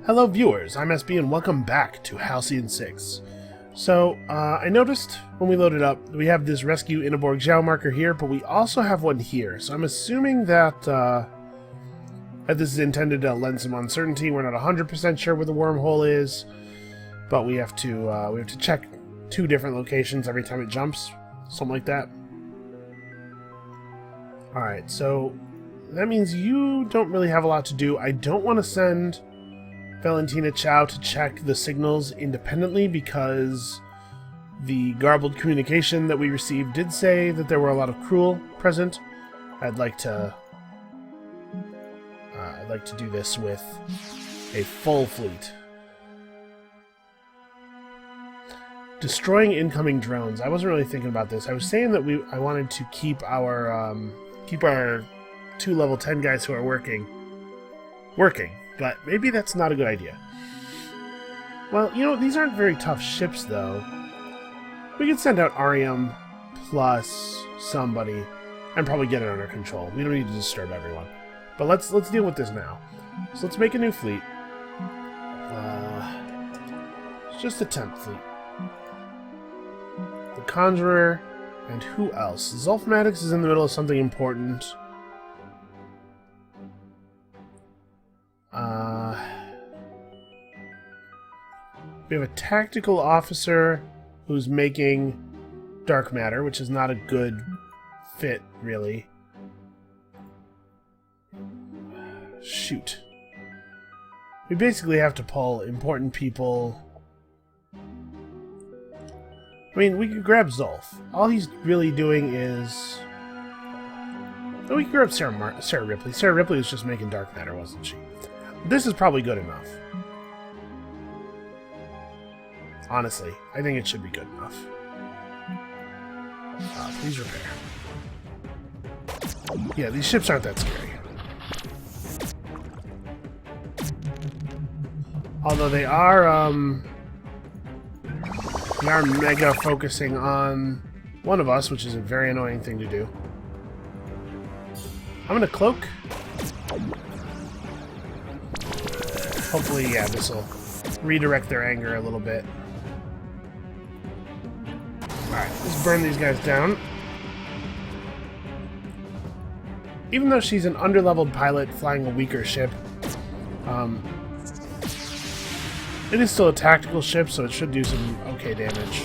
Hello viewers, I'm SB and welcome back to Halcyon 6. So, I noticed when we loaded up, we have this Rescue Ingeborg Zhao marker here, but we also have one here. So I'm assuming that, that this is intended to lend some uncertainty. We're not 100% sure where the wormhole is, but we have to check 2 different locations every time it jumps. Something like that. Alright, so that means you don't really have a lot to do. I don't want to send Valentina Chow to check the signals independently because the garbled communication that we received did say that there were a lot of Cruel present. I'd like to do this with a full fleet. Destroying incoming drones. I wasn't really thinking about this. I was saying that I wanted to keep our 2 level 10 guys who are working, but maybe that's not a good idea. Well, you know, these aren't very tough ships, though. We could send out Arium plus somebody and probably get it under control. We don't need to disturb everyone. But let's deal with this now. So let's make a new fleet. It's just a temp fleet. The Conjurer, and who else? Zulfmatics is in the middle of something important. We have a tactical officer who's making dark matter, which is not a good fit, really. Shoot. We basically have to pull important people. I mean, we could grab Zulf. All he's really doing is... Oh, we could grab Sarah Ripley. Sarah Ripley was just making dark matter, wasn't she? This is probably good enough. Honestly, I think it should be good enough. Please repair. Yeah, these ships aren't that scary. Although they are mega focusing on one of us, which is a very annoying thing to do. I'm gonna cloak. Hopefully, yeah, this will redirect their anger a little bit. Alright, let's burn these guys down. Even though she's an underleveled pilot flying a weaker ship, it is still a tactical ship, so it should do some okay damage.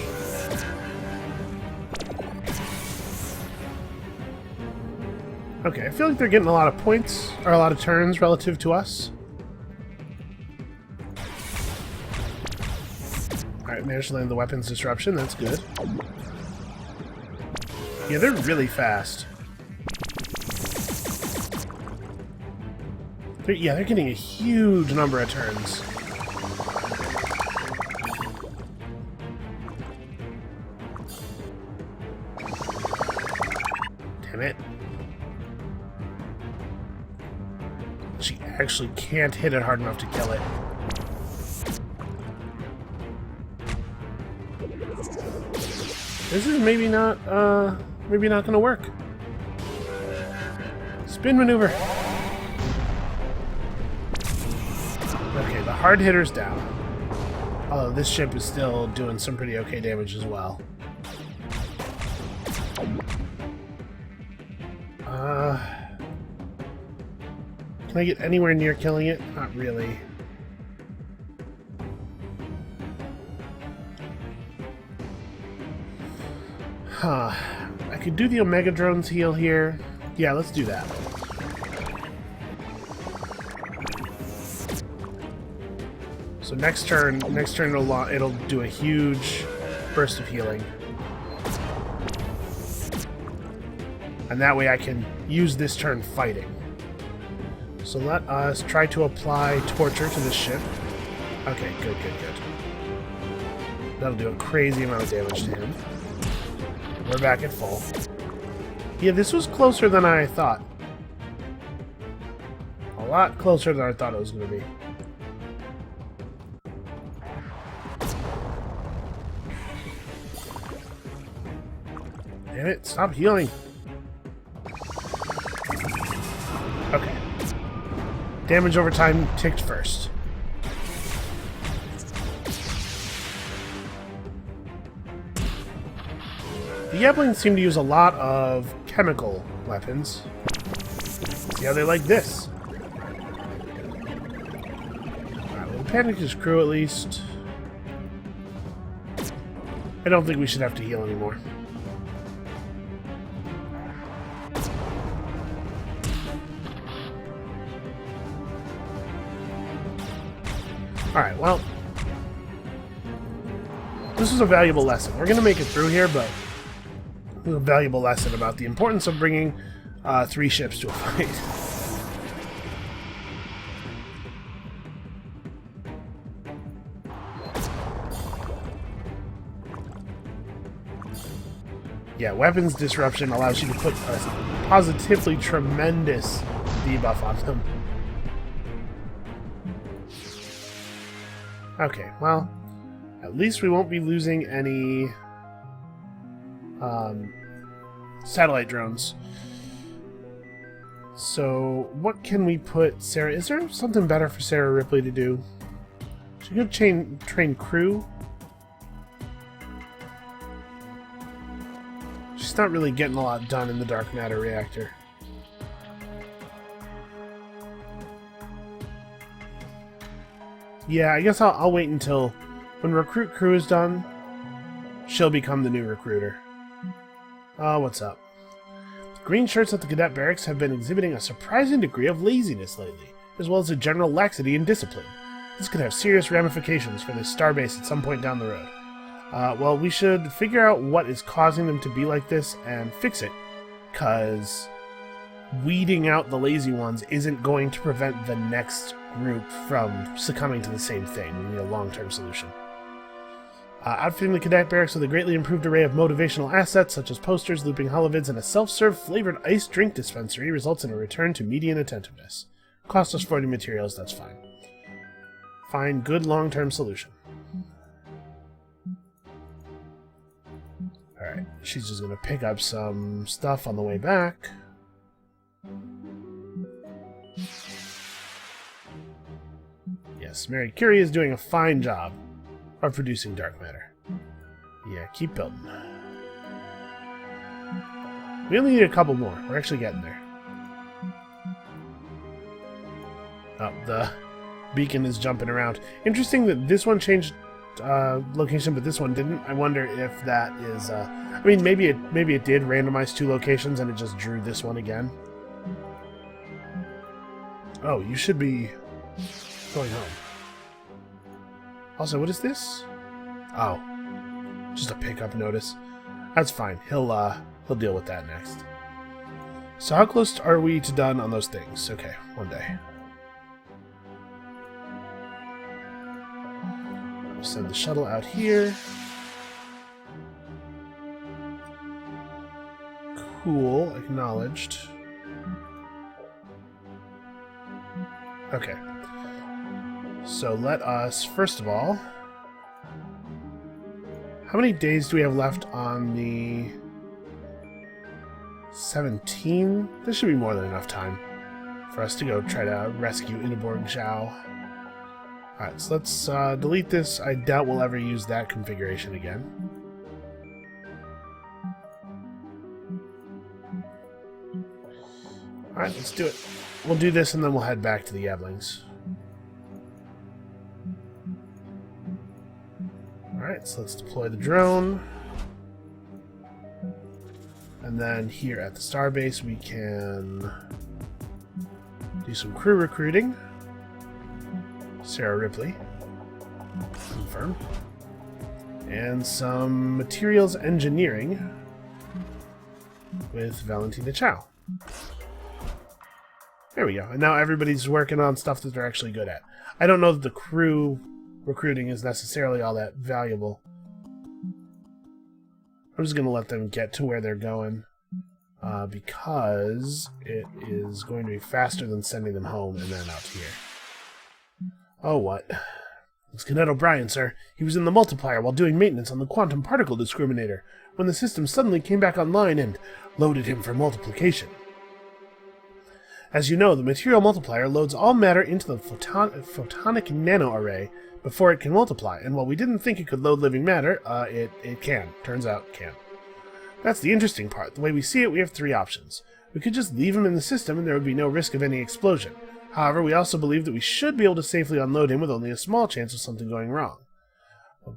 Okay, I feel like they're getting a lot of points, or a lot of turns relative to us. Alright, managed to land the weapons disruption, that's good. Yeah, they're really fast. They're getting a huge number of turns. Damn it. She actually can't hit it hard enough to kill it. This is maybe not gonna work. Spin maneuver. Okay, the hard hitter's down. Although this ship is still doing some pretty okay damage as well. Can I get anywhere near killing it? Not really. Huh. I could do the Omega Drones heal here. Yeah, let's do that. So next turn it'll do a huge burst of healing. And that way I can use this turn fighting. So let us try to apply Torture to this ship. Okay, good. That'll do a crazy amount of damage to him. We're back at full. Yeah, this was closer than I thought. A lot closer than I thought it was going to be. Damn it, stop healing. Okay. Damage over time ticked first. The Yablings seem to use a lot of chemical weapons. See how they like this. Alright, we'll panic his crew at least. I don't think we should have to heal anymore. Alright, well, this was a valuable lesson. We're going to make it through here, but it was a valuable lesson about the importance of bringing 3 ships to a fight. Yeah, weapons disruption allows you to put a positively tremendous debuff on them. Okay, well, at least we won't be losing any satellite drones. So, what can we put Sarah... Is there something better for Sarah Ripley to do? She could train crew. She's not really getting a lot done in the dark matter reactor. Yeah, I guess I'll wait until when recruit crew is done, she'll become the new recruiter. What's up? The green shirts at the cadet barracks have been exhibiting a surprising degree of laziness lately, as well as a general laxity in discipline. This could have serious ramifications for this starbase at some point down the road. Well, we should figure out what is causing them to be like this and fix it, because weeding out the lazy ones isn't going to prevent the next group from succumbing to the same thing. We need a long-term solution. Outfitting the cadet barracks with a greatly improved array of motivational assets, such as posters, looping holovids, and a self-serve flavored iced drink dispensary, results in a return to median attentiveness. Cost us 40 materials, that's fine. Find good long-term solution. Alright, she's just gonna pick up some stuff on the way back. Yes, Mary Curie is doing a fine job of producing dark matter. Yeah, keep building. We only need a couple more. We're actually getting there. Oh, the beacon is jumping around. Interesting that this one changed location, but this one didn't. I wonder if that is... I mean, maybe it did randomize 2 locations and it just drew this one again. Oh, you should be going home. Also, what is this? Oh, just a pickup notice. That's fine. He'll deal with that next. So how close are we to done on those things? Okay, one day. We'll send the shuttle out here. Cool, acknowledged. Okay. So let us, first of all... How many days do we have left on the 17? There should be more than enough time for us to go try to rescue Ingeborg Zhao. Alright, so let's delete this. I doubt we'll ever use that configuration again. Alright, let's do it. We'll do this and then we'll head back to the Yablings. Alright, so let's deploy the drone. And then here at the starbase we can do some crew recruiting. Sarah Ripley. Confirm. And some materials engineering with Valentina Chow. There we go. And now everybody's working on stuff that they're actually good at. I don't know that the crew recruiting is necessarily all that valuable. I'm just going to let them get to where they're going because it is going to be faster than sending them home and then out here. Oh, what? It's Cadet O'Brien, sir. He was in the multiplier while doing maintenance on the quantum particle discriminator when the system suddenly came back online and loaded him for multiplication. As you know, the material multiplier loads all matter into the photonic nanoarray before it can multiply, and while we didn't think it could load living matter, it can. Turns out it can. That's the interesting part. The way we see it, we have three options. We could just leave him in the system and there would be no risk of any explosion. However, we also believe that we should be able to safely unload him with only a small chance of something going wrong.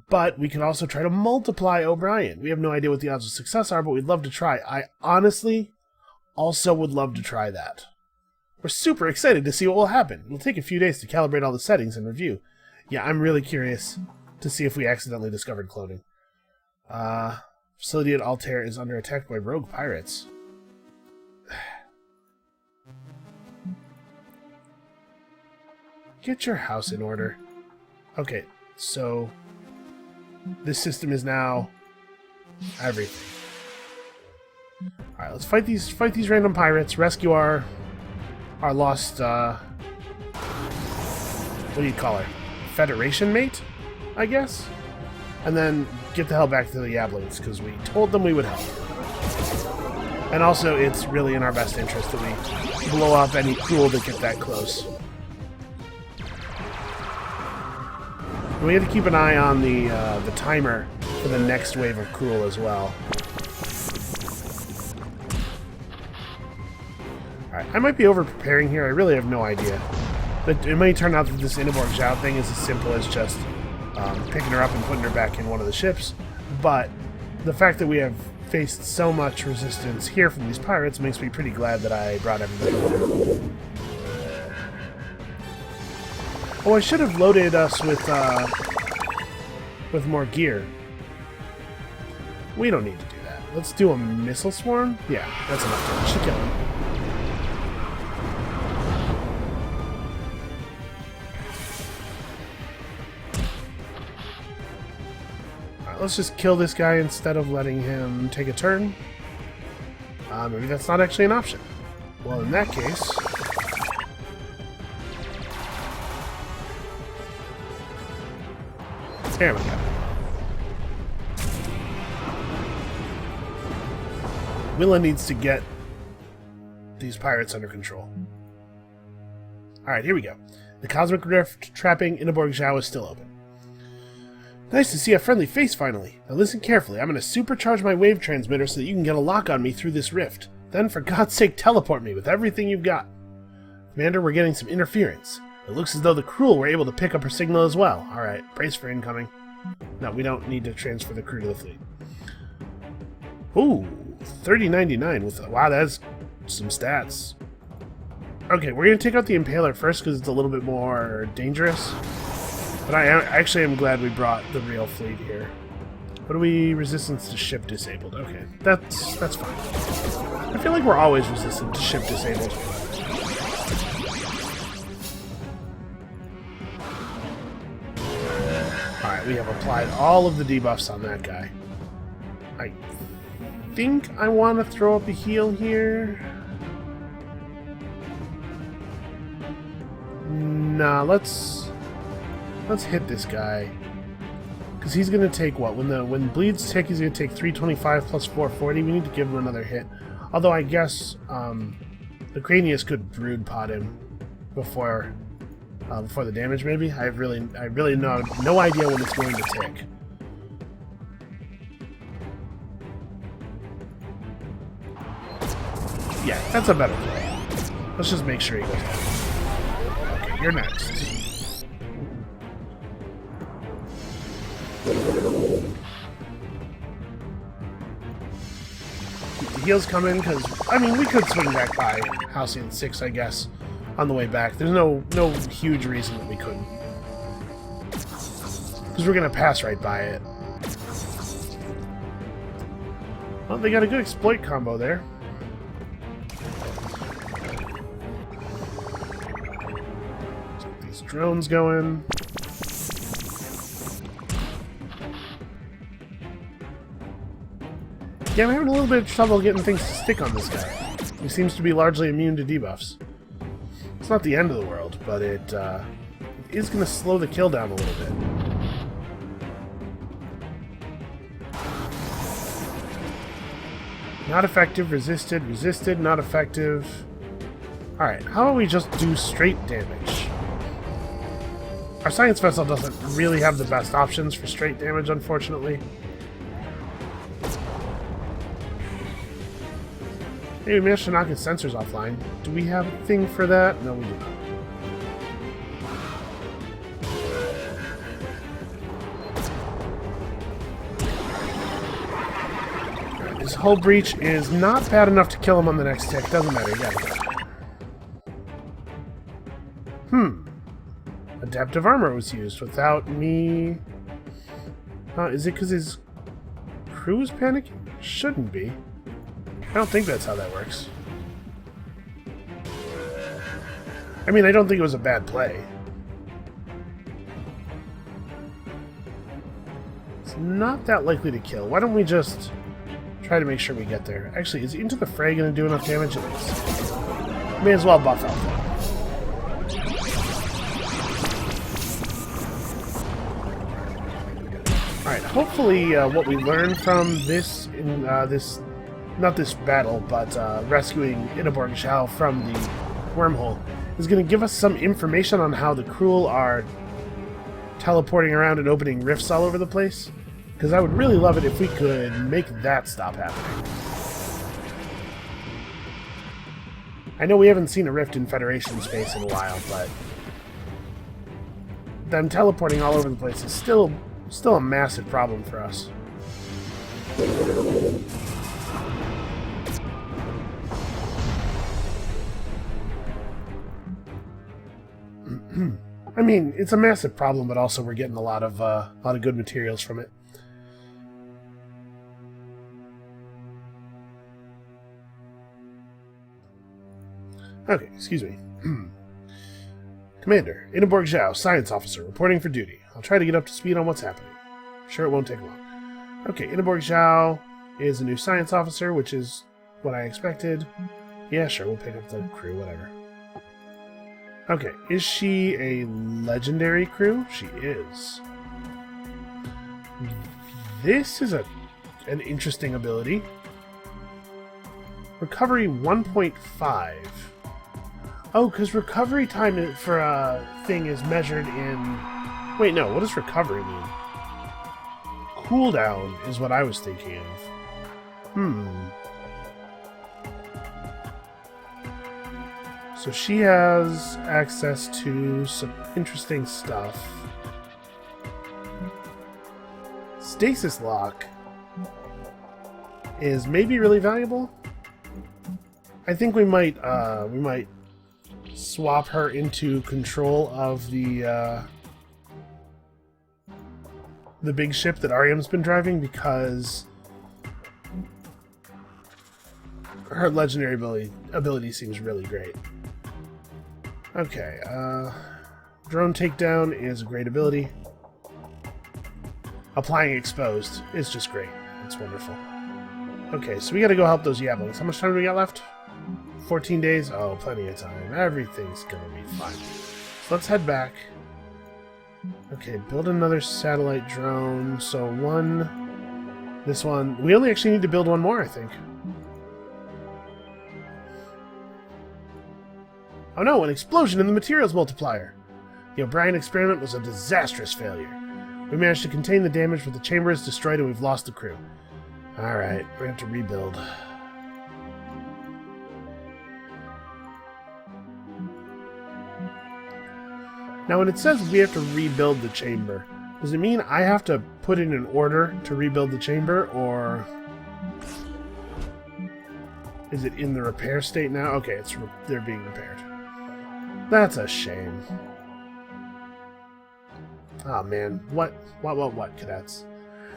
But we can also try to multiply O'Brien. We have no idea what the odds of success are, but we'd love to try. I honestly also would love to try that. We're super excited to see what will happen. It'll take a few days to calibrate all the settings and review. Yeah, I'm really curious to see if we accidentally discovered cloning. Facility at Altair is under attack by rogue pirates. Get your house in order. Okay, so this system is now everything. Alright, let's fight these random pirates, rescue our lost what do you call her? Federation mate, I guess? And then get the hell back to the Yablings, because we told them we would help. And also, it's really in our best interest that we blow up any Cruel that get that close. We have to keep an eye on the timer for the next wave of Cruel as well. Alright, I might be over-preparing here, I really have no idea. But it may turn out that this Ingeborg Zhao thing is as simple as just picking her up and putting her back in one of the ships. But the fact that we have faced so much resistance here from these pirates makes me pretty glad that I brought everybody over. Oh, I should have loaded us with more gear. We don't need to do that. Let's do a missile swarm? Yeah, that's enough damage to kill him. Alright, let's just kill this guy instead of letting him take a turn. Maybe that's not actually an option. Well, in that case... There we go. Willa needs to get these pirates under control. Alright, here we go. The Cosmic Rift trapping Ingeborg Zhao is still open. Nice to see a friendly face finally. Now listen carefully. I'm going to supercharge my wave transmitter so that you can get a lock on me through this rift. Then, for God's sake, teleport me with everything you've got. Commander, we're getting some interference. It looks as though the Cruel were able to pick up her signal as well. Alright, brace for incoming. No, we don't need to transfer the crew to the fleet. Ooh, 3099 with... Wow, that's some stats. Okay, we're going to take out the Impaler first because it's a little bit more dangerous. But I actually am glad we brought the real fleet here. What are we? Resistance to ship disabled. Okay, that's fine. I feel like we're always resistant to ship disabled. Alright, we have applied all of the debuffs on that guy. I think I want to throw up a heal here. Nah, let's hit this guy. Because he's going to take what? When bleeds tick, he's going to take 325 plus 440. We need to give him another hit. Although I guess the Cranius could brood pot him before the damage, maybe. I really no idea when it's going to tick. Yeah, that's a better play. Let's just make sure he goes down. Okay, you're next. The heals come in because, I mean, we could swing back by Halcyon 6, I guess, on the way back. There's no huge reason that we couldn't. Because we're going to pass right by it. Well, they got a good exploit combo there. Let's get these drones going. Yeah, I'm having a little bit of trouble getting things to stick on this guy. He seems to be largely immune to debuffs. It's not the end of the world, but it is going to slow the kill down a little bit. Not effective, resisted, resisted, not effective. Alright, how about we just do straight damage? Our science vessel doesn't really have the best options for straight damage, unfortunately. Hey, we managed to knock his sensors offline. Do we have a thing for that? No, we do not. Alright, this hull breach is not bad enough to kill him on the next tick. Doesn't matter, yeah. Adaptive armor was used without me... is it because his crew is panicking? Shouldn't be. I don't think that's how that works. I mean, I don't think it was a bad play. It's not that likely to kill. Why don't we just try to make sure we get there? Actually, is Into the Fray going to do enough damage? It is. May as well buff out that. Alright, hopefully what we learned from this, not this battle, but rescuing Ingeborg Zhao from the wormhole, is going to give us some information on how the Cruel are teleporting around and opening rifts all over the place. Because I would really love it if we could make that stop happening. I know we haven't seen a rift in Federation space in a while, but them teleporting all over the place is still a massive problem for us. I mean, it's a massive problem, but also we're getting a lot of good materials from it. Okay, excuse me. Commander, Ingeborg Zhao, Science Officer, reporting for duty. I'll try to get up to speed on what's happening. Sure, it won't take long. Okay, Ingeborg Zhao is a new Science Officer, which is what I expected. Yeah, sure, we'll pick up the crew, whatever. Okay, is she a legendary crew? She is. This is an interesting ability. Recovery 1.5. Oh, because recovery time for a thing is measured in... Wait, no, what does recovery mean? Cooldown is what I was thinking of. So she has access to some interesting stuff. Stasis Lock is maybe really valuable. I think we might swap her into control of the big ship that Ariam's been driving, because her legendary ability seems really great. Okay, drone takedown is a great ability. Applying exposed is just great. It's wonderful. Okay, so we gotta go help those yablings. How much time do we got left? 14 days? Oh, plenty of time. Everything's gonna be fine. So let's head back. Okay, build another satellite drone. So this one. We only actually need to build one more, I think. Oh no, an explosion in the materials multiplier! The O'Brien experiment was a disastrous failure. We managed to contain the damage, but the chamber is destroyed and we've lost the crew. Alright, we're going to have to rebuild. Now when it says we have to rebuild the chamber, does it mean I have to put in an order to rebuild the chamber, or is it in the repair state now? Okay, they're being repaired. That's a shame. Oh man, what, cadets?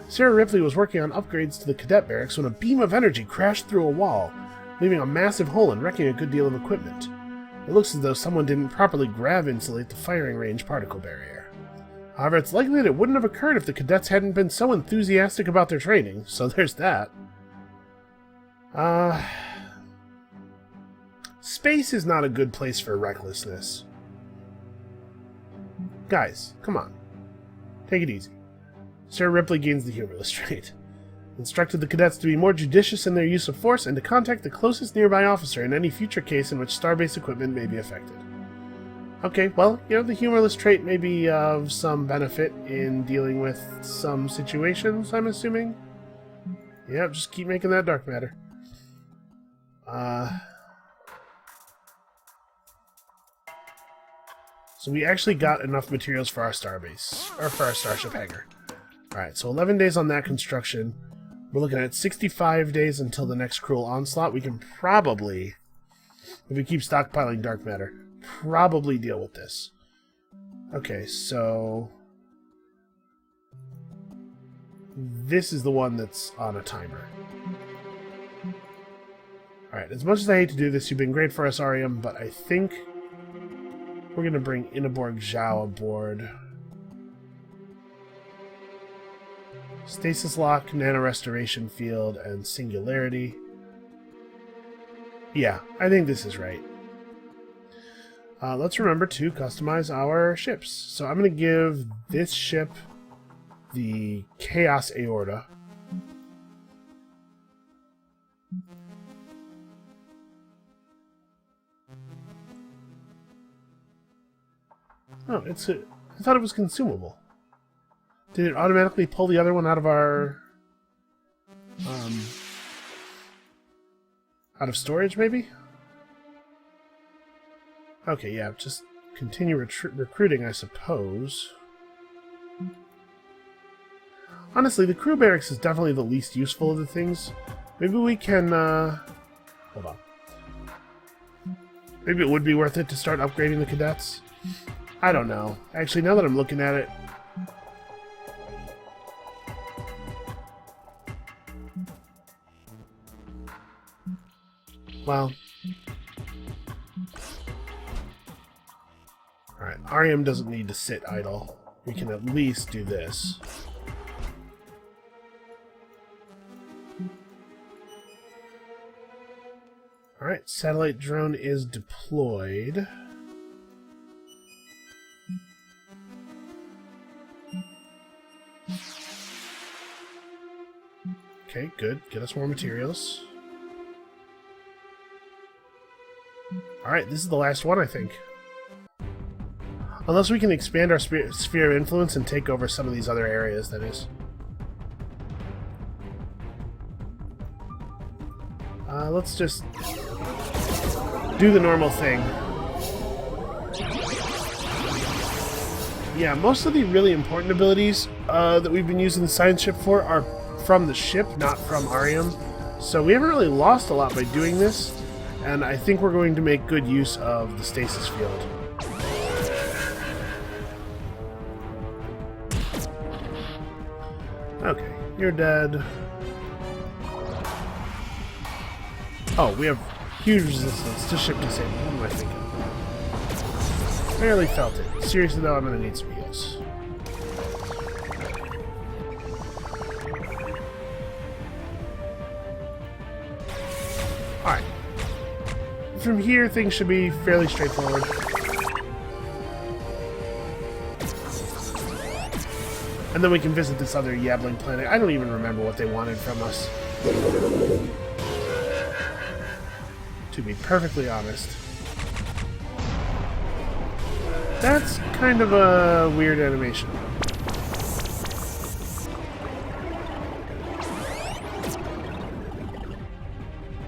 Sarah Ripley was working on upgrades to the cadet barracks when a beam of energy crashed through a wall, leaving a massive hole and wrecking a good deal of equipment. It looks as though someone didn't properly grav-insulate the firing range particle barrier. However, it's likely that it wouldn't have occurred if the cadets hadn't been so enthusiastic about their training, so there's that. Space is not a good place for recklessness. Guys, come on. Take it easy. Sarah Ripley gains the humorless trait. Instructed the cadets to be more judicious in their use of force and to contact the closest nearby officer in any future case in which starbase equipment may be affected. Okay, well, the humorless trait may be of some benefit in dealing with some situations, I'm assuming. Yep, just keep making that dark matter. So we actually got enough materials for our starbase, or for our starship hangar. Alright, so 11 days on that construction. We're looking at 65 days until the next cruel onslaught. We can probably, if we keep stockpiling dark matter, probably deal with this. Okay, so this is the one that's on a timer. Alright, as much as I hate to do this, you've been great for us, Arium, but I think we're going to bring Ingeborg Zhao aboard. Stasis lock, nano restoration field, and singularity. Yeah, I think this is right. Let's remember to customize our ships. So I'm going to give this ship the Chaos Aorta. Oh, I thought it was consumable. Did it automatically pull the other one out of our... out of storage, maybe? Okay, yeah, just continue recruiting, I suppose. Honestly, the crew barracks is definitely the least useful of the things. Maybe we can, hold on. Maybe it would be worth it to start upgrading the cadets? I don't know. Actually, now that I'm looking at it... Well... Alright, Arium doesn't need to sit idle. We can at least do this. Alright, satellite drone is deployed. Okay, good. Get us more materials. Alright, this is the last one, I think. Unless we can expand our sphere of influence and take over some of these other areas, that is. Let's just do the normal thing. Yeah, most of the really important abilities that we've been using the science ship for are from the ship, not from Arium. So we haven't really lost a lot by doing this, and I think we're going to make good use of the stasis field. Okay, you're dead. Oh, we have huge resistance to ship disable. What am I thinking? Barely felt it. Seriously though, I'm gonna need some heals. Alright. From here, things should be fairly straightforward. And then we can visit this other yabbling planet. I don't even remember what they wanted from us. To be perfectly honest. That's kind of a weird animation.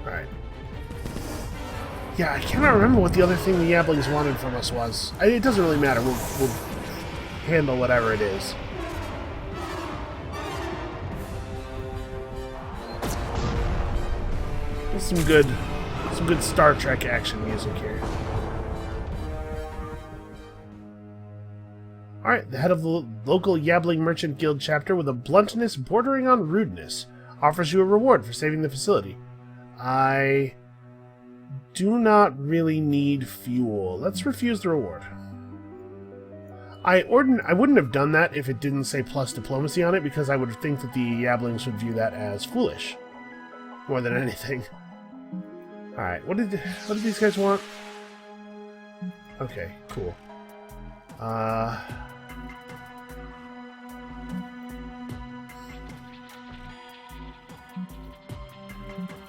Alright. Yeah, I cannot remember what the other thing the Yablings wanted from us was. It doesn't really matter. We'll handle whatever it is. There's some good Star Trek action music here. Alright, the head of the local Yabbling Merchant Guild chapter with a bluntness bordering on rudeness offers you a reward for saving the facility. I do not really need fuel. Let's refuse the reward. I wouldn't have done that if it didn't say plus diplomacy on it, because I would think that the Yabblings would view that as foolish more than anything. Alright, what did these guys want? Okay, cool.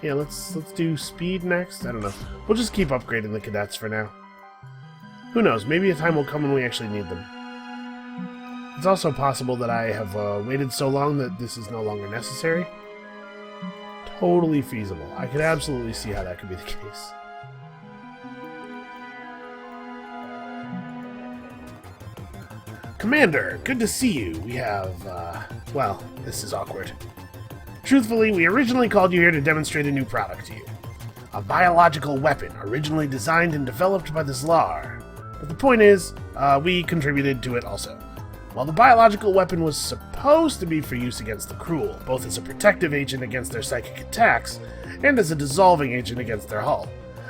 Yeah, let's do speed next. I don't know. We'll just keep upgrading the cadets for now. Who knows? Maybe a time will come when we actually need them. It's also possible that I have waited so long that this is no longer necessary. totally feasible. I could absolutely see how that could be the case. Commander, good to see you. We have, well, this is awkward. Truthfully, we originally called you here to demonstrate a new product to you. A biological weapon, originally designed and developed by the Zlar. But the point is, we contributed to it also. While the biological weapon was supposed to be for use against the Cruel, both as a protective agent against their psychic attacks, and as a dissolving agent against their hull.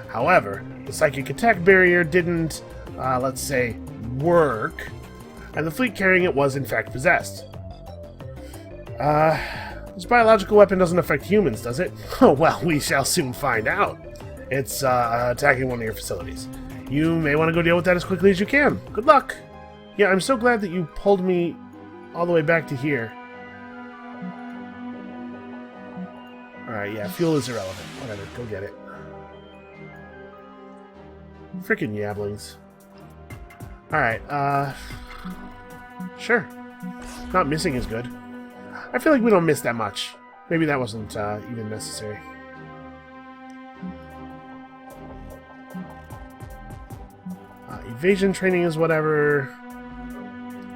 However, the psychic attack barrier didn't, let's say, work, and the fleet carrying it was in fact possessed. This biological weapon doesn't affect humans, does it? Oh, well, we shall soon find out. It's, attacking one of your facilities. You may want to go deal with that as quickly as you can. Good luck! Yeah, I'm so glad that you pulled me all the way back to here. Alright, yeah, fuel is irrelevant. Whatever, go get it. Frickin' yablings. Alright, sure. Not missing is good. I feel like we don't miss that much. Maybe that wasn't, even necessary. Evasion training is whatever.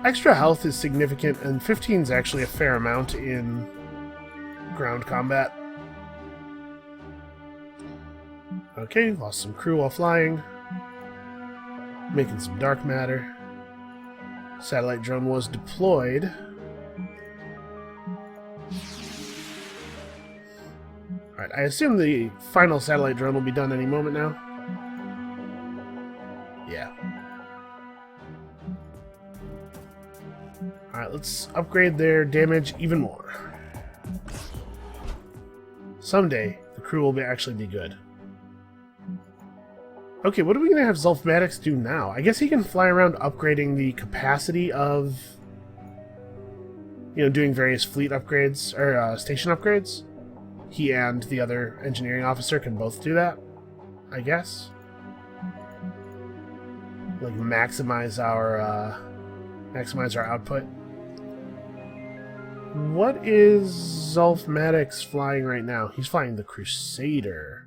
Extra health is significant, and 15 is actually a fair amount in ground combat. Okay, lost some crew while flying. Making some dark matter. Satellite drone was deployed. Alright, I assume the final satellite drone will be done any moment now. Yeah. Alright, let's upgrade their damage even more. Someday, the crew will actually be good. Okay, what are we going to have Zulfmatics do now? I guess he can fly around upgrading the capacity of, you know, doing various fleet upgrades, or station upgrades. He and the other engineering officer can both do that, I guess. Like, maximize our output. What is Zulfmatics flying right now? He's flying the Crusader.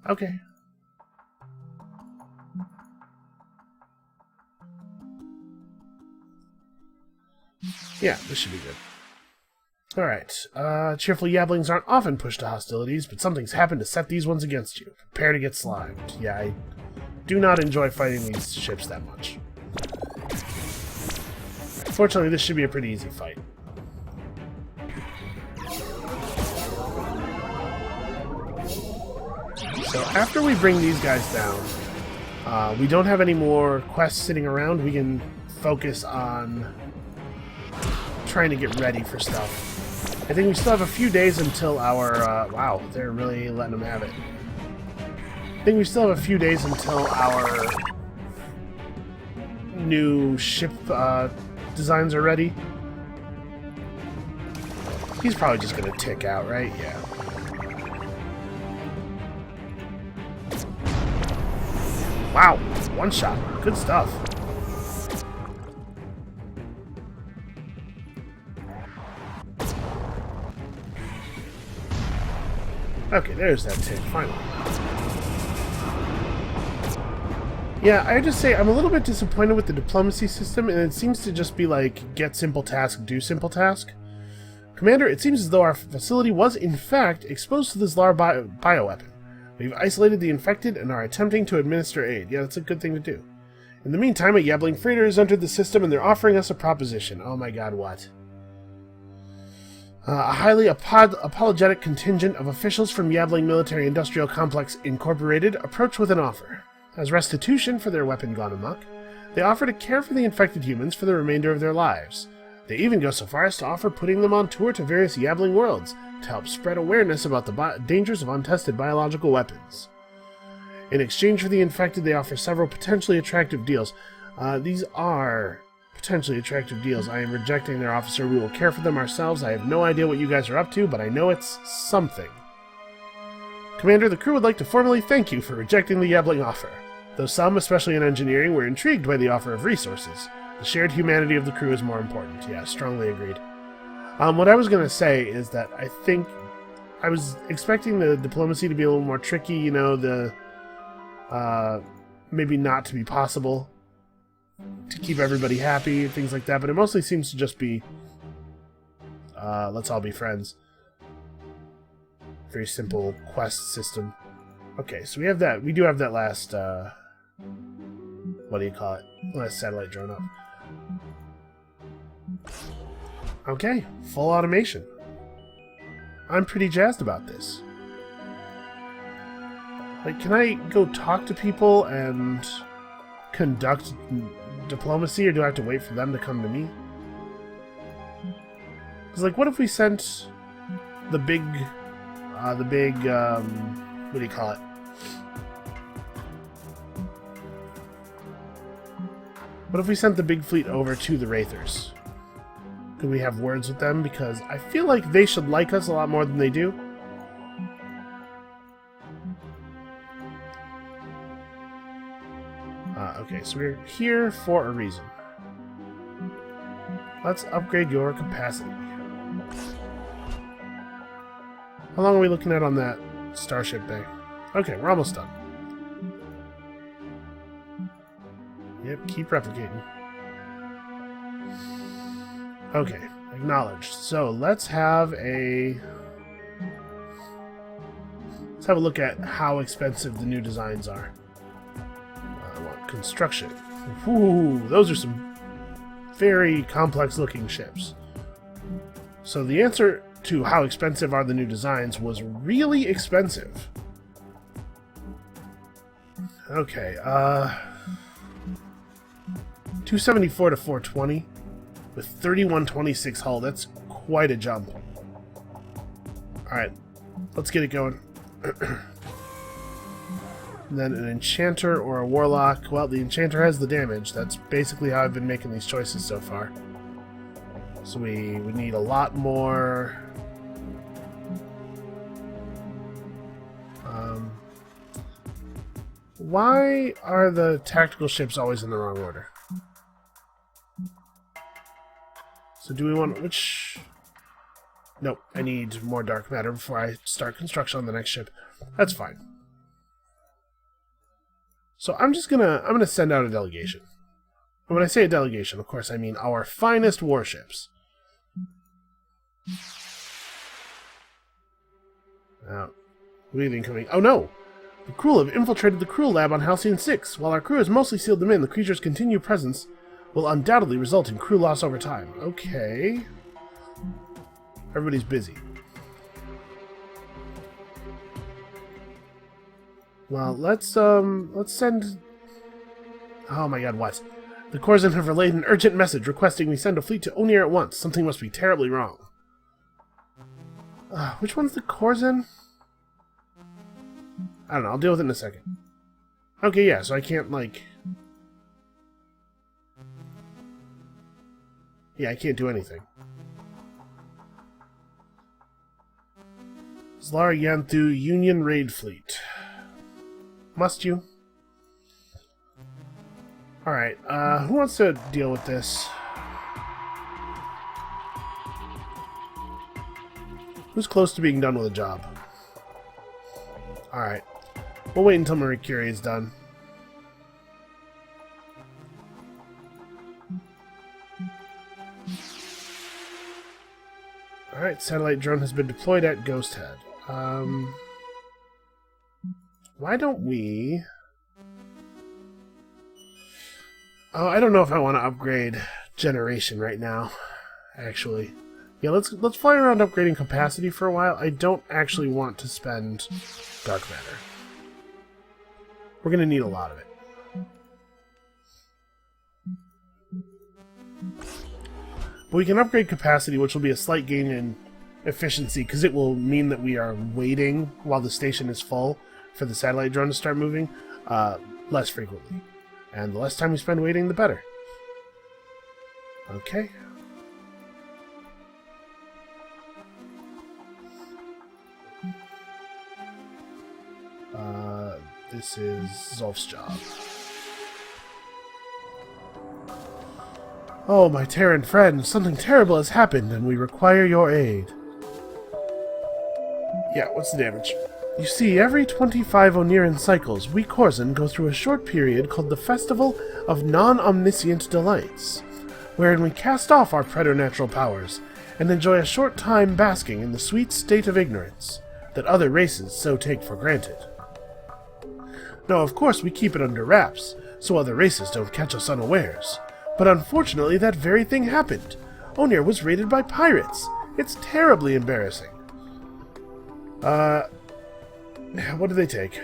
Okay. Yeah, this should be good. Alright, cheerful yablings aren't often pushed to hostilities, but something's happened to set these ones against you. Prepare to get slimed. Yeah, I do not enjoy fighting these ships that much. Fortunately, this should be a pretty easy fight. So after we bring these guys down, we don't have any more quests sitting around. We can focus on trying to get ready for stuff. I think we still have a few days until our... wow, they're really letting them have it. I think we still have a few days until our new ship designs are ready. He's probably just going to tick out, right? Yeah. Wow, one shot. Good stuff. Okay, there's that tick, finally. Yeah, I just say I'm a little bit disappointed with the diplomacy system, and it seems to just be like, get simple task, do simple task. Commander, it seems as though our facility was, in fact, exposed to this Zlar bioweapon. We've isolated the infected and are attempting to administer aid. Yeah, that's a good thing to do. In the meantime, a Yabbling freighter has entered the system, and they're offering us a proposition. Oh my god, what? A highly apologetic contingent of officials from Yabbling Military Industrial Complex Incorporated approach with an offer. As restitution for their weapon gone amok, they offer to care for the infected humans for the remainder of their lives. They even go so far as to offer putting them on tour to various Yabbling worlds to help spread awareness about the dangers of untested biological weapons. In exchange for the infected, they offer several potentially attractive deals. These are potentially attractive deals. I am rejecting their officer. We will care for them ourselves. I have no idea what you guys are up to, but I know it's something. Commander, the crew would like to formally thank you for rejecting the Yabbling offer. Though some, especially in engineering, were intrigued by the offer of resources, the shared humanity of the crew is more important. Yeah, strongly agreed. What I was going to say is that I think I was expecting the diplomacy to be a little more tricky, you know, the maybe not to be possible to keep everybody happy, things like that, but it mostly seems to just be let's all be friends. Very simple quest system. Okay, so we have that. We do have that last what do you call it? Last satellite drone up. Okay, full automation. I'm pretty jazzed about this. Like, can I go talk to people and conduct diplomacy, or do I have to wait for them to come to me? Because, like, what if we sent the big, what do you call it? What if we sent the big fleet over to the Wraithers? Could we have words with them? Because I feel like they should like us a lot more than they do. Okay, so we're here for a reason. Let's upgrade your capacity. How long are we looking at on that Starship Bay? Okay, we're almost done. Yep, keep replicating. Okay, acknowledged. So let's have a look at how expensive the new designs are. I want construction. Ooh, those are some very complex looking ships. So the answer to how expensive are the new designs was really expensive. Okay, 274 to 420 with 3126 hull. That's quite a jump. Alright, let's get it going. And then an enchanter or a warlock. Well, the enchanter has the damage. That's basically how I've been making these choices so far. So we need a lot more. Why are the tactical ships always in the wrong order? So do we want which? Nope, I need more dark matter before I start construction on the next ship. That's fine. So I'm gonna send out a delegation. And when I say a delegation, of course I mean our finest warships. Now, who's incoming? Oh no! The crew have infiltrated the crew lab on Halcyon 6. While our crew has mostly sealed them in, the creature's continued presence will undoubtedly result in crew loss over time. Okay. Everybody's busy. Well, let's send... Oh my god, what? The Corzin have relayed an urgent message requesting we send a fleet to Onir at once. Something must be terribly wrong. Which one's the Corzin? I don't know, I'll deal with it in a second. Okay, yeah, so I can't, like... Yeah, I can't do anything. Zlara Yanthu Union Raid Fleet. Must you? Alright, who wants to deal with this? Who's close to being done with a job? Alright. We'll wait until Marie Curie is done. Alright, satellite drone has been deployed at Ghost Head. Why don't we... Oh, I don't know if I want to upgrade generation right now, actually. Yeah, let's fly around upgrading capacity for a while. I don't actually want to spend dark matter. We're going to need a lot of it. But we can upgrade capacity, which will be a slight gain in efficiency, because it will mean that we are waiting while the station is full for the satellite drone to start moving less frequently. And the less time we spend waiting, the better. Okay. This is Zolf's job. Oh, my Terran friend, something terrible has happened, and we require your aid. Yeah, what's the damage? You see, every 25 Oniran cycles, we Corzin go through a short period called the Festival of Non-Omniscient Delights, wherein we cast off our preternatural powers and enjoy a short time basking in the sweet state of ignorance that other races so take for granted. Now, of course, we keep it under wraps, so other races don't catch us unawares. But unfortunately, that very thing happened. Onir was raided by pirates. It's terribly embarrassing. What did they take?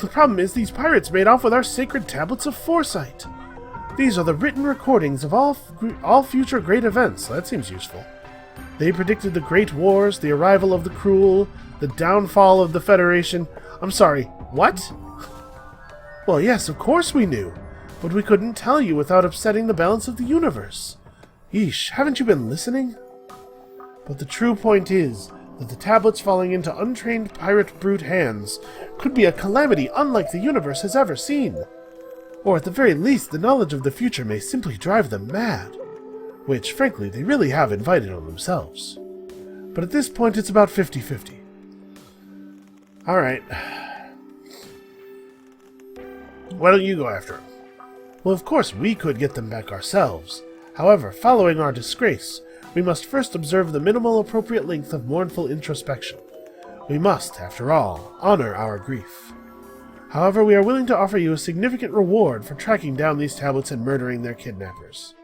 The problem is these pirates made off with our sacred tablets of foresight. These are the written recordings of all future great events. That seems useful. They predicted the great wars, the arrival of the cruel, the downfall of the Federation. I'm sorry, what? Well, yes, of course we knew, but we couldn't tell you without upsetting the balance of the universe. Yeesh, haven't you been listening? But the true point is that the tablets falling into untrained pirate brute hands could be a calamity unlike the universe has ever seen. Or at the very least, the knowledge of the future may simply drive them mad. Which, frankly, they really have invited on themselves. But at this point, it's about 50-50. Alright. Why don't you go after them? Well, of course, we could get them back ourselves. However, following our disgrace, we must first observe the minimal appropriate length of mournful introspection. We must, after all, honor our grief. However, we are willing to offer you a significant reward for tracking down these tablets and murdering their kidnappers.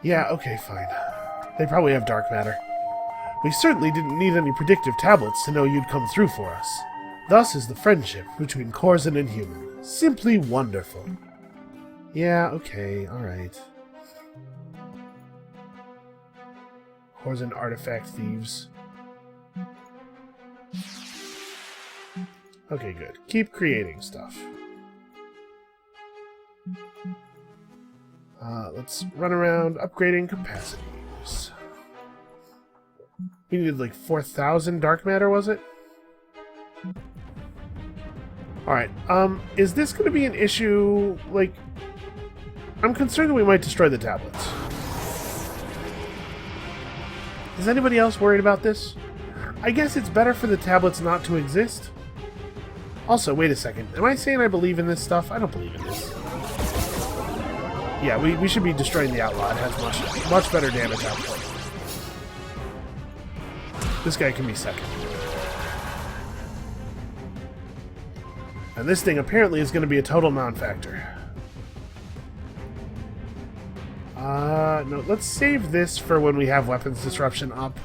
Yeah, okay, fine. They probably have dark matter. We certainly didn't need any predictive tablets to know you'd come through for us. Thus is the friendship between Corzin and human. Simply wonderful. Yeah, okay, alright. Corzin artifact thieves. Okay, good. Keep creating stuff. Let's run around upgrading capacities. We needed like 4,000 dark matter, was it? Alright, is this going to be an issue? Like, I'm concerned that we might destroy the tablets. Is anybody else worried about this? I guess it's better for the tablets not to exist. Also, wait a second. Am I saying I believe in this stuff? I don't believe in this. Yeah, we should be destroying the Outlaw. It has much better damage output. This guy can be second. And this thing apparently is going to be a total non-factor. No, let's save this for when we have weapons disruption up.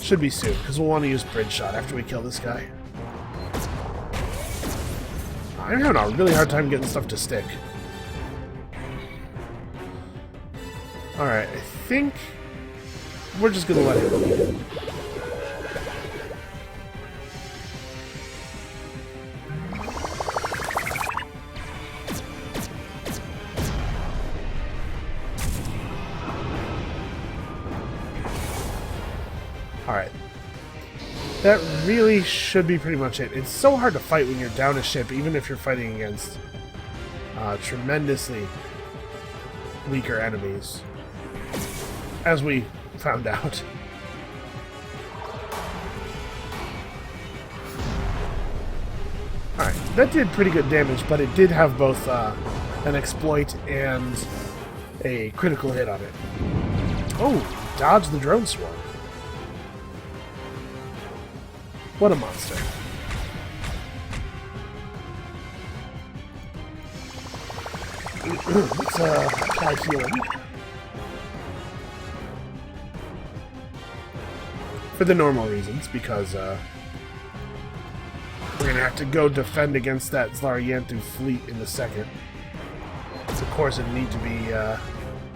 Should be soon, because we'll want to use bridge shot after we kill this guy. I'm having a really hard time getting stuff to stick. Alright, I think we're just going to let him lead. Alright. That really should be pretty much it. It's so hard to fight when you're down a ship, even if you're fighting against tremendously weaker enemies. As we found out. Alright, that did pretty good damage, but it did have both an exploit and a critical hit on it. Oh, dodge the drone swarm. What a monster. Let's apply healing. For the normal reasons, because we're going to have to go defend against that Zlarianthu fleet in a second. The Corzin need to be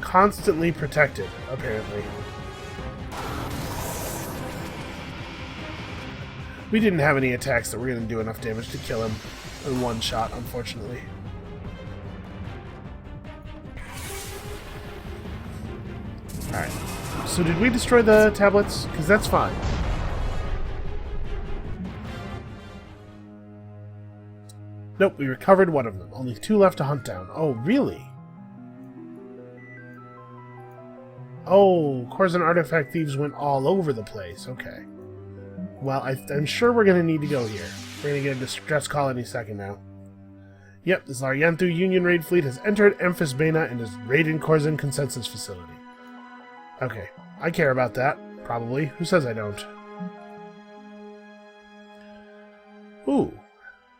constantly protected, apparently. We didn't have any attacks that were going to do enough damage to kill him in one shot, unfortunately. Alright. So did we destroy the tablets? Because that's fine. Nope, we recovered one of them. Only 2 left to hunt down. Oh, really? Oh, Corzin artifact thieves went all over the place. Okay. Well, I'm sure we're going to need to go here. We're going to get a distress call any second now. Yep, the Zaryanthu Union raid fleet has entered Emphis Bena and is raiding Corzin Consensus Facility. Okay, I care about that. Probably. Who says I don't? Ooh.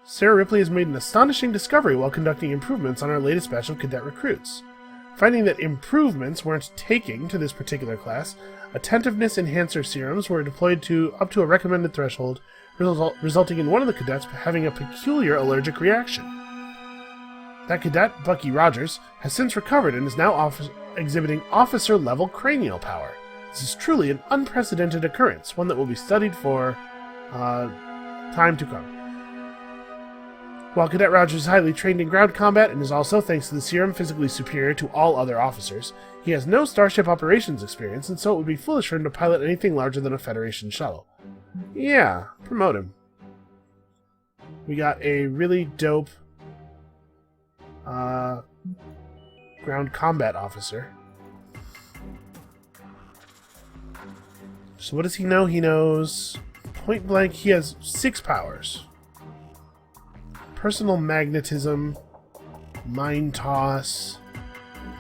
Sarah Ripley has made an astonishing discovery while conducting improvements on our latest batch of cadet recruits. Finding that improvements weren't taking to this particular class, attentiveness enhancer serums were deployed to up to a recommended threshold, resulting in one of the cadets having a peculiar allergic reaction. That cadet, Bucky Rogers, has since recovered and is now exhibiting officer-level cranial power. This is truly an unprecedented occurrence, one that will be studied for time to come. While Cadet Rogers is highly trained in ground combat and is also, thanks to the serum, physically superior to all other officers, he has no starship operations experience, and so it would be foolish for him to pilot anything larger than a Federation shuttle. Yeah, promote him. We got a really dope ground combat officer. So what does he know? He knows point blank he has 6 powers. Personal magnetism, mind toss,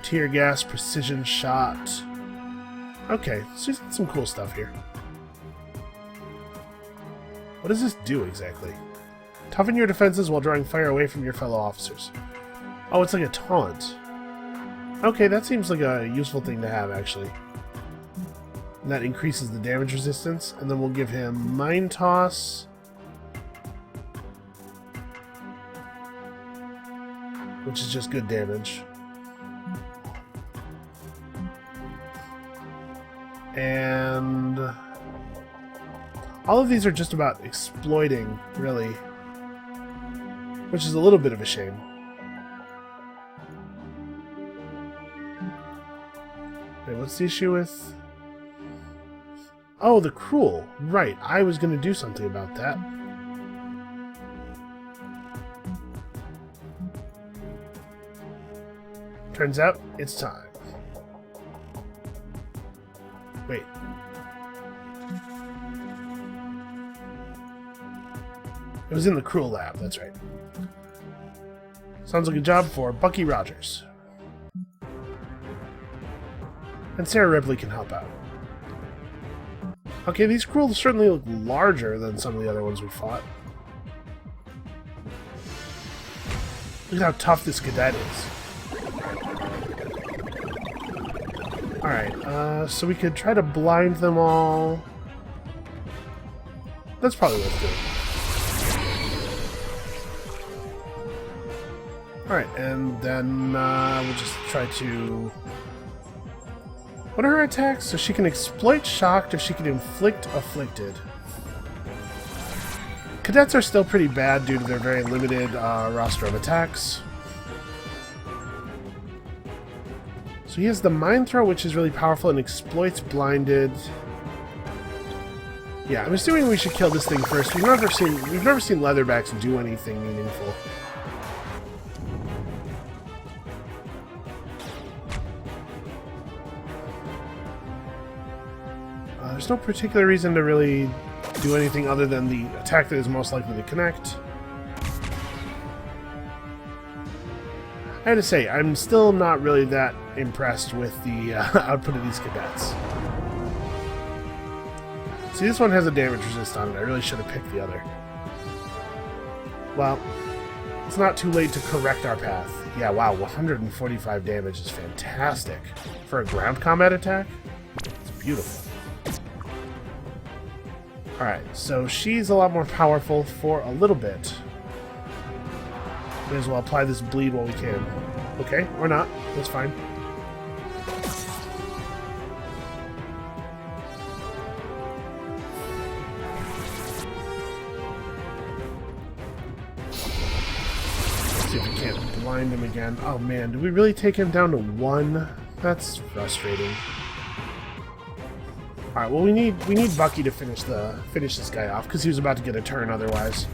tear gas, precision shot. Okay, so he's got some cool stuff here. What does this do exactly? Toughen your defenses while drawing fire away from your fellow officers. Oh, it's like a taunt. Okay, that seems like a useful thing to have, actually. And that increases the damage resistance, and then we'll give him mind toss. Which is just good damage. And all of these are just about exploiting, really. Which is a little bit of a shame. Wait, what's the issue with... Oh, the cruel. Right, I was going to do something about that. Turns out, it's time. Wait. It was in the Cruel Lab, that's right. Sounds like a job for Bucky Rogers. And Sarah Ripley can help out. Okay, these Cruels certainly look larger than some of the other ones we fought. Look at how tough this cadet is. Alright, so we could try to blind them all. That's probably what's good. Alright, and then we'll just try to... What are her attacks? So she can exploit shocked or she can inflict afflicted. Cadets are still pretty bad due to their very limited roster of attacks. So he has the Mind Throw, which is really powerful and exploits blinded. Yeah, I'm assuming we should kill this thing first. We've never seen Leatherbacks do anything meaningful. There's no particular reason to really do anything other than the attack that is most likely to connect. I had to say, I'm still not really that impressed with the output of these cadets. See, this one has a damage resist on it. I really should have picked the other. Well, it's not too late to correct our path. Yeah, wow, 145 damage is fantastic. For a ground combat attack, it's beautiful. Alright, so she's a lot more powerful for a little bit. May as well apply this bleed while we can. Okay, or not. That's fine. Let's see if we can't blind him again. Oh man, did we really take him down to 1? That's frustrating. Alright, well we need Bucky to finish this guy off, because he was about to get a turn otherwise.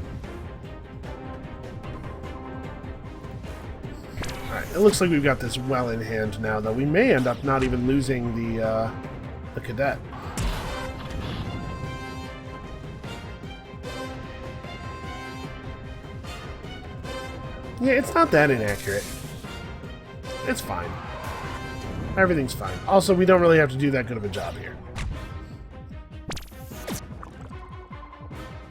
Alright, it looks like we've got this well in hand now, though. We may end up not even losing the cadet. Yeah, it's not that inaccurate. It's fine. Everything's fine. Also, we don't really have to do that good of a job here.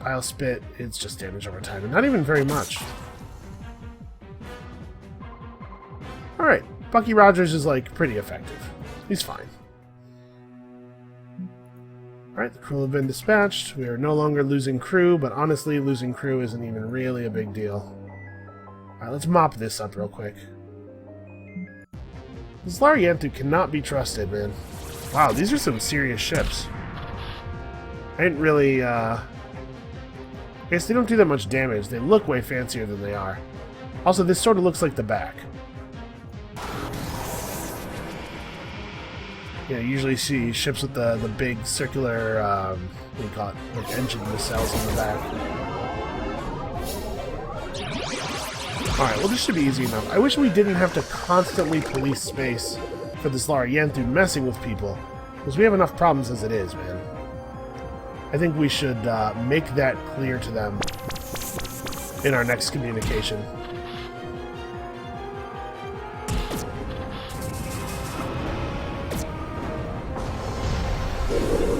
Pile spit, it's just damage over time, and not even very much. Alright, Bucky Rogers is, like, pretty effective. He's fine. Alright, the crew have been dispatched. We are no longer losing crew, but honestly, losing crew isn't even really a big deal. Alright, let's mop this up real quick. This Lariantu cannot be trusted, man. Wow, these are some serious ships. I didn't really, I guess they don't do that much damage. They look way fancier than they are. Also, this sort of looks like the back. You know, you usually see ships with the big circular, what do you call it, like engine nacelles in the back. Alright, well this should be easy enough. I wish we didn't have to constantly police space for this Lariantu messing with people, because we have enough problems as it is, man. I think we should make that clear to them in our next communication.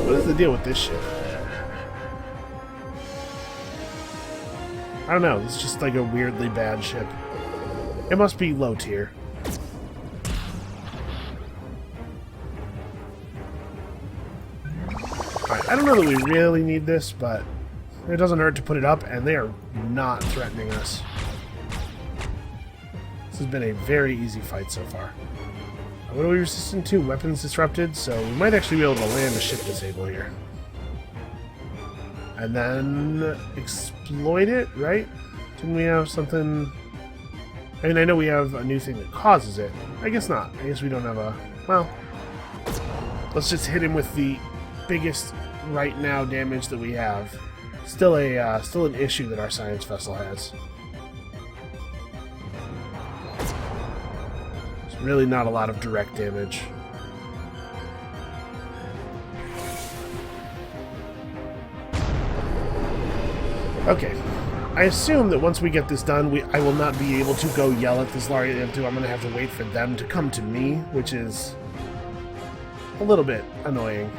What is the deal with this ship? I don't know, it's just like a weirdly bad ship. It must be low tier. Alright, I don't know that we really need this, but it doesn't hurt to put it up, and they are not threatening us. This has been a very easy fight so far. What are we resistant to? Weapons disrupted, so we might actually be able to land a ship disable here. And then exploit it, right? Didn't we have something... I mean, I know we have a new thing that causes it. I guess not. I guess we don't have a... Well, let's just hit him with the biggest right now damage that we have. Still an issue that our science vessel has. It's really not a lot of direct damage. Okay, I assume that once we get this done, I will not be able to go yell at this Lariantu. I'm going to have to wait for them to come to me, which is a little bit annoying.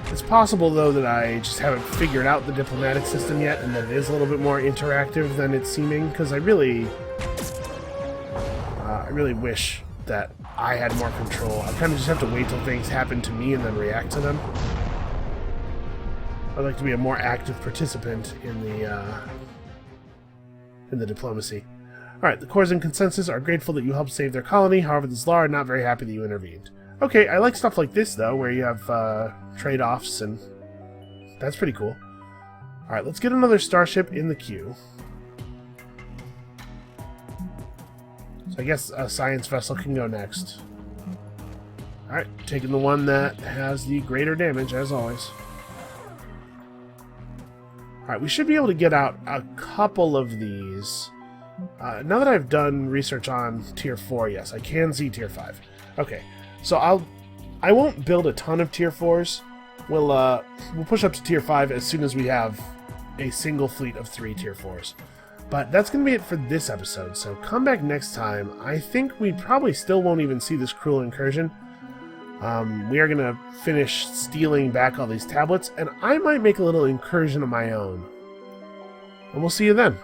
It's possible, though, that I just haven't figured out the diplomatic system yet, and that it is a little bit more interactive than it's seeming, because I really wish that I had more control. I kind of just have to wait till things happen to me and then react to them. I'd like to be a more active participant in the diplomacy. Alright, the Corps in consensus are grateful that you helped save their colony. However, the Zlar are not very happy that you intervened. Okay, I like stuff like this, though, where you have trade-offs, and that's pretty cool. Alright, let's get another starship in the queue. So I guess a science vessel can go next. Alright, taking the one that has the greater damage, as always. Alright, we should be able to get out a couple of these. Now that I've done research on Tier 4, yes, I can see Tier 5. Okay, so I won't build a ton of Tier 4s. We'll push up to Tier 5 as soon as we have a single fleet of 3 Tier 4s. But that's going to be it for this episode, so come back next time. I think we probably still won't even see this cruel incursion. We are going to finish stealing back all these tablets, and I might make a little incursion of my own. And we'll see you then.